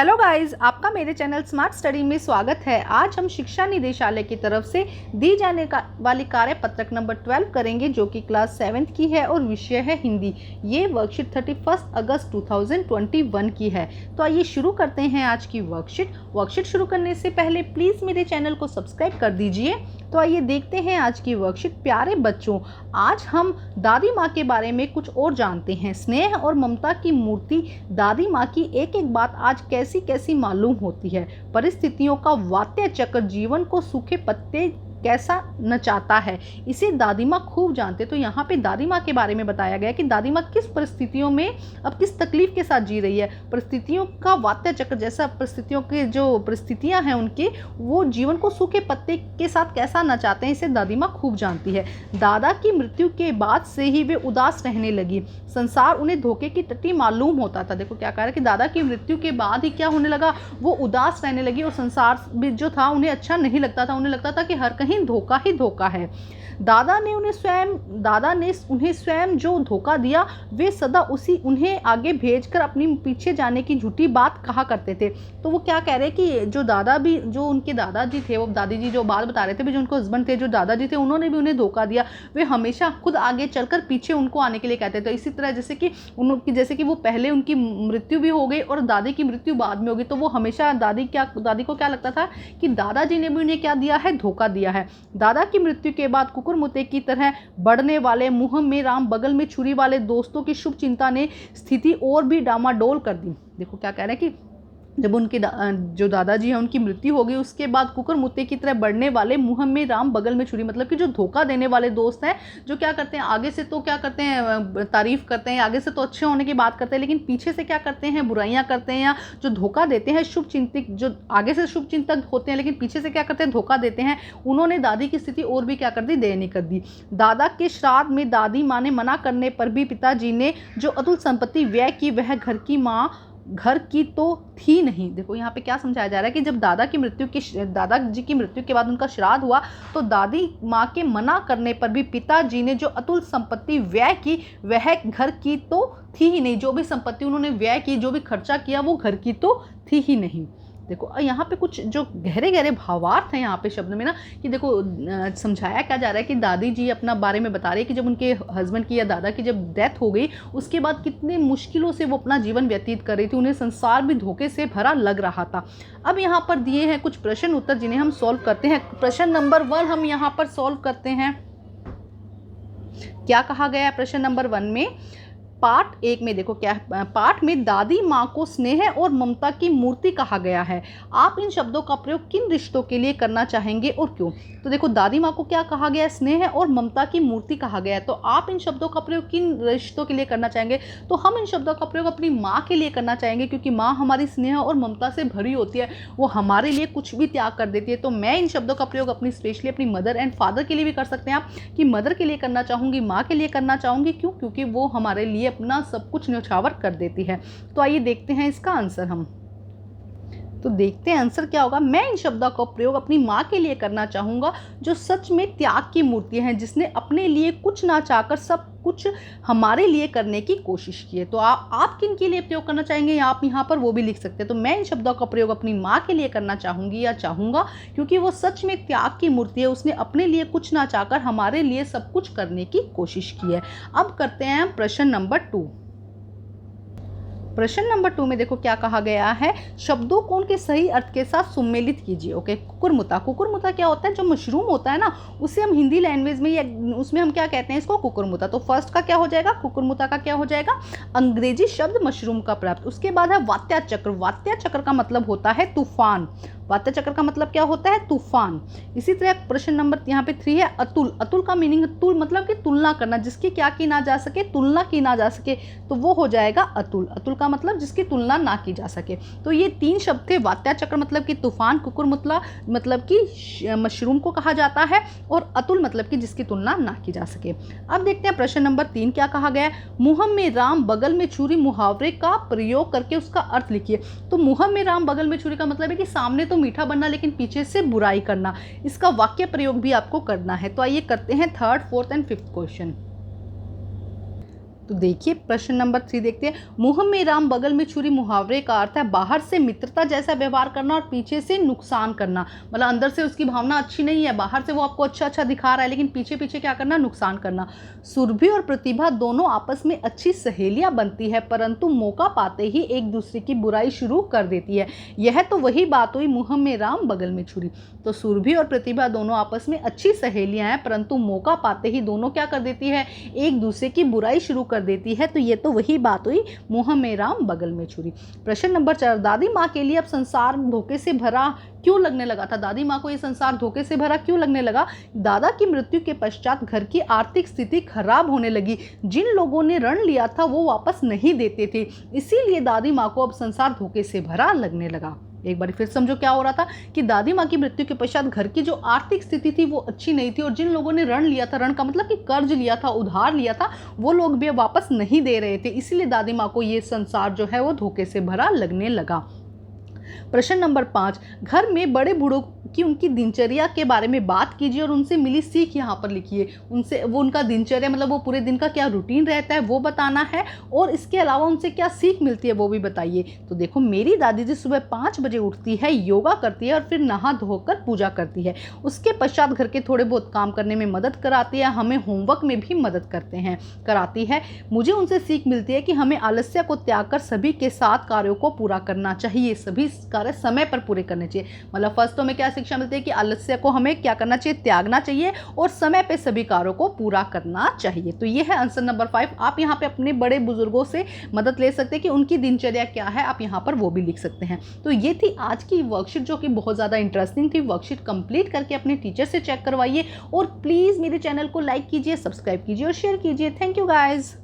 Hello guys, आपका मेरे channel smart study में स्वागत है। आज हम शिक्षा निदेशालय की तरफ से दी जाने वाली कार्य पत्रक नंबर 12 करेंगे, जो कि क्लास 7th की है और विषय है हिंदी। ये वर्कशीट 31 अगस्त 2021 की है। तो आइए शुरू करते हैं आज की वर्कशीट शुरू करने से पहले प्लीज़ मेरे चैनल को सब्सक्राइब कर दीजिए। तो आइए देखते हैं आज की वर्कशीट। प्यारे बच्चों, आज हम दादी माँ के बारे में कुछ और जानते हैं। स्नेह और ममता की मूर्ति दादी माँ की एक एक बात आज कैसी कैसी मालूम होती है। परिस्थितियों का वात्य चक्र जीवन को सूखे पत्ते कैसा नचाता है, इसे दादी माँ खूब जानते। तो यहाँ पे दादी माँ के बारे में बताया गया कि दादी माँ किस परिस्थितियों में अब किस तकलीफ के साथ जी रही है। परिस्थितियों का वात्य चक्र जैसा परिस्थितियों के जो परिस्थितियाँ हैं उनके, वो जीवन को सूखे पत्ते के साथ कैसा नचाते हैं, इसे दादी माँ खूब जानती है। दादा की मृत्यु के बाद से ही वे उदास रहने लगी। संसार उन्हें धोखे की टट्टी मालूम होता था। देखो क्या कह रहा है कि दादा की मृत्यु के बाद ही क्या होने लगा, वो उदास रहने लगी और संसार भी जो था उन्हें अच्छा नहीं लगता था। उन्हें लगता था कि हर कहीं धोखा ही धोखा है। दादा ने उन्हें स्वयं जो धोखा दिया, वे सदा उन्हें आगे भेजकर अपनी पीछे जाने की झूठी बात कहा करते थे। तो वो क्या कह रहे हैं कि जो उनके दादाजी थे, वो दादी जी जो बात बता रहे थे, जो उनको हस्बैंड थे, जो दादाजी थे, उन्होंने भी उन्हें धोखा दिया। वे हमेशा खुद आगे चलकर पीछे उनको आने के लिए कहते थे। इसी तरह जैसे कि वो पहले उनकी मृत्यु भी हो गई और दादी की मृत्यु बाद में होगी, तो वो हमेशा दादी को क्या लगता था कि दादाजी ने भी उन्हें क्या दिया है, धोखा दिया है। दादा की मृत्यु के बाद कुकुरमुत्ते की तरह बढ़ने वाले, मुंह में राम बगल में छुरी वाले दोस्तों की शुभ चिंता ने स्थिति और भी डामाडोल कर दी। देखो क्या कह रहे हैं कि जब उनके जो दादाजी हैं उनकी मृत्यु हो गई, उसके बाद कुकुरमुत्ते की तरह बढ़ने वाले, मुंह में राम बगल में छुरी, मतलब कि जो धोखा देने वाले दोस्त हैं, जो क्या करते हैं, आगे से तो क्या करते हैं, तारीफ करते हैं, आगे से तो अच्छे होने की बात करते हैं, लेकिन पीछे से क्या करते हैं, बुराइयां करते हैं, या जो धोखा देते हैं, शुभ चिंतक, जो आगे से शुभ चिंतक होते हैं लेकिन पीछे से क्या करते हैं, धोखा देते हैं। उन्होंने दादी की स्थिति और भी क्या कर दी, दयनीय कर दी। दादा के श्राद्ध में दादी माँ ने मना करने पर भी पिताजी ने जो अतुल संपत्ति व्यय की, वह घर की तो थी नहीं। देखो यहाँ पे क्या समझाया जा रहा है कि जब दादाजी की मृत्यु के बाद उनका श्राद्ध हुआ, तो दादी माँ के मना करने पर भी पिताजी ने जो अतुल संपत्ति व्यय की, वह घर की तो थी ही नहीं। जो भी संपत्ति उन्होंने व्यय की, जो भी खर्चा किया, वो घर की तो थी ही नहीं। देखो यहाँ पे कुछ जो गहरे गहरे भावार्थ हैं यहाँ पे शब्द में ना, कि देखो समझाया क्या जा रहा है कि दादी जी अपना बारे में बता रही है कि जब उनके हस्बैंड की या दादा की जब डेथ हो गई, उसके बाद कितने मुश्किलों से वो अपना जीवन व्यतीत कर रही थी। उन्हें संसार भी धोखे से भरा लग रहा था। अब यहाँ पर दिए हैं कुछ प्रश्न उत्तर, जिन्हें हम सॉल्व करते हैं। प्रश्न नंबर 1 हम यहाँ पर सॉल्व करते हैं। क्या कहा गया है प्रश्न नंबर 1 में? पार्ट 1 में देखो क्या है, पार्ट में दादी माँ को स्नेह और ममता की मूर्ति कहा गया है। आप इन शब्दों का प्रयोग किन रिश्तों के लिए करना चाहेंगे और क्यों? तो देखो दादी माँ को क्या कहा गया है, स्नेह और ममता की मूर्ति कहा गया है। तो आप इन शब्दों का प्रयोग किन रिश्तों के लिए करना चाहेंगे? तो हम इन शब्दों का प्रयोग अपनी माँ के लिए करना चाहेंगे, क्योंकि माँ हमारी स्नेह और ममता से भरी होती है। वो हमारे लिए कुछ भी त्याग कर देती है। तो मैं इन शब्दों का प्रयोग स्पेशली अपनी मदर एंड फादर के लिए भी कर सकते हैं आप, कि मदर के लिए करना चाहूँगी, माँ के लिए करना चाहूँगी। क्यों? क्योंकि वो हमारे लिए अपना सब कुछ न्यौछावर कर देती है। तो आइए देखते हैं इसका आंसर हम। तो देखते हैं आंसर क्या होगा। मैं इन शब्दों का प्रयोग अपनी माँ के लिए करना चाहूँगा, जो सच में त्याग की मूर्ति है, जिसने अपने लिए कुछ ना चाहकर सब कुछ हमारे लिए करने की कोशिश की है। तो आप किन के लिए प्रयोग करना चाहेंगे, आप यहाँ पर वो भी लिख सकते हैं। तो मैं इन शब्दों का प्रयोग अपनी माँ के लिए करना चाहूँगी या चाहूँगा, क्योंकि वो सच में त्याग की मूर्ति है। उसने अपने लिए कुछ ना चाहकर हमारे लिए सब कुछ करने की कोशिश की है। अब करते हैं प्रश्न नंबर 2। प्रश्न नंबर 2 में देखो क्या कहा गया है, शब्दों को उनके सही अर्थ के साथ सुमेलित कीजिए। ओके, कुकुरमुत्ता क्या होता है, जो मशरूम होता है ना, उसे हम हिंदी लैंग्वेज में या उसमें हम क्या कहते हैं, इसको कुकुरमुत्ता। तो फर्स्ट का क्या हो जाएगा, कुकुरमुत्ता का क्या हो जाएगा, अंग्रेजी शब्द मशरूम का प्राप्त। उसके बाद है वात्या चक्र। वात्या चक्र का मतलब होता है तूफान। वात्या चक्र का मतलब क्या होता है, तूफान। इसी तरह प्रश्न नंबर यहाँ पे 3 है अतुल। अतुल का मीनिंग, तुल मतलब कि तुलना करना, जिसकी क्या की ना जा सके, तुलना की ना जा सके, तो वो हो जाएगा अतुल। अतुल का मतलब जिसकी तुलना ना की जा सके। तो ये 3 शब्द थे। वात्या चक्र मतलब कि तूफान, कुकुरमुत्ता मतलब कि मशरूम को कहा जाता है, और अतुल मतलब कि जिसकी तुलना ना की जा सके। अब देखते हैं प्रश्न नंबर 3 क्या कहा गया है, मुँह में राम बगल में छुरी मुहावरे का प्रयोग करके उसका अर्थ लिखिए। तो मुँह में राम बगल में छुरी का मतलब है कि सामने तो मीठा बनना लेकिन पीछे से बुराई करना। इसका वाक्य प्रयोग भी आपको करना है। तो आइए करते हैं 3rd, 4th and 5th question. तो देखिए प्रश्न नंबर 3 देखते हैं। मुंह में राम बगल में छुरी मुहावरे का अर्थ है बाहर से मित्रता जैसा व्यवहार करना और पीछे से नुकसान करना। मतलब अंदर से उसकी भावना अच्छी नहीं है, बाहर से वो आपको अच्छा अच्छा दिखा रहा है, लेकिन पीछे पीछे क्या करना, नुकसान करना। सुरभि और प्रतिभा दोनों आपस में अच्छी सहेलियां बनती है, परंतु मौका पाते ही एक दूसरे की बुराई शुरू कर देती है। यह तो वही बात हुई मुंह में राम बगल में छुरी। तो सुरभि और प्रतिभा दोनों आपस में अच्छी सहेलियां हैं, परंतु मौका पाते ही दोनों क्या कर देती है, एक दूसरे की बुराई शुरू कर देती है। तो ये तो वही बात हुई मुंह में राम बगल में छुरी। प्रश्न नंबर 4, दादी माँ के लिए अब संसार धोखे से भरा क्यों लगने लगा था। दादी माँ को ये संसार धोखे से भरा क्यों लगने लगा। दादा की मृत्यु के पश्चात घर की आर्थिक स्थिति खराब होने लगी। जिन लोगों ने ऋण लिया था वो वापस नहीं देते थे, इसीलिए दादी माँ को अब संसार धोखे से भरा लगने लगा। एक बार फिर समझो क्या हो रहा था कि दादी माँ की मृत्यु के पश्चात घर की जो आर्थिक स्थिति थी वो अच्छी नहीं थी, और जिन लोगों ने ऋण लिया था, ऋण का मतलब कि कर्ज लिया था, उधार लिया था, वो लोग भी वापस नहीं दे रहे थे, इसीलिए दादी माँ को ये संसार जो है वो धोखे से भरा लगने लगा। प्रश्न नंबर 5, घर में बड़े बूढ़ों की उनकी दिनचर्या के बारे में बात कीजिए और उनसे मिली सीख यहाँ पर लिखिए। उनसे वो उनका दिनचर्या मतलब वो पूरे दिन का क्या रूटीन रहता है वो बताना है, और इसके अलावा उनसे क्या सीख मिलती है वो भी बताइए। तो देखो मेरी दादी जी सुबह 5 बजे उठती है, योगा करती है और फिर नहा धोकर पूजा करती है। उसके पश्चात घर के थोड़े बहुत काम करने में मदद कराती है, हमें होमवर्क में भी मदद कराती है। मुझे उनसे सीख मिलती है कि हमें आलस्य को त्याग कर सभी के साथ कार्यों को पूरा करना चाहिए, सभी कार्य समय पर पूरे करने चाहिए। मतलब फर्स्ट तो हमें क्या शिक्षा मिलती है कि आलस्य को हमें क्या करना चाहिए, त्यागना चाहिए, और समय पे सभी कार्यों को पूरा करना चाहिए। तो ये है आंसर नंबर 5। आप यहाँ पे अपने बड़े बुजुर्गों से मदद ले सकते हैं कि उनकी दिनचर्या क्या है, आप यहाँ पर वो भी लिख सकते हैं। तो ये थी आज की वर्कशीट जो कि बहुत ज़्यादा इंटरेस्टिंग थी। वर्कशीट कंप्लीट करके अपने टीचर से चेक करवाइए, और प्लीज़ मेरे चैनल को लाइक कीजिए, सब्सक्राइब कीजिए और शेयर कीजिए। Thank you guys.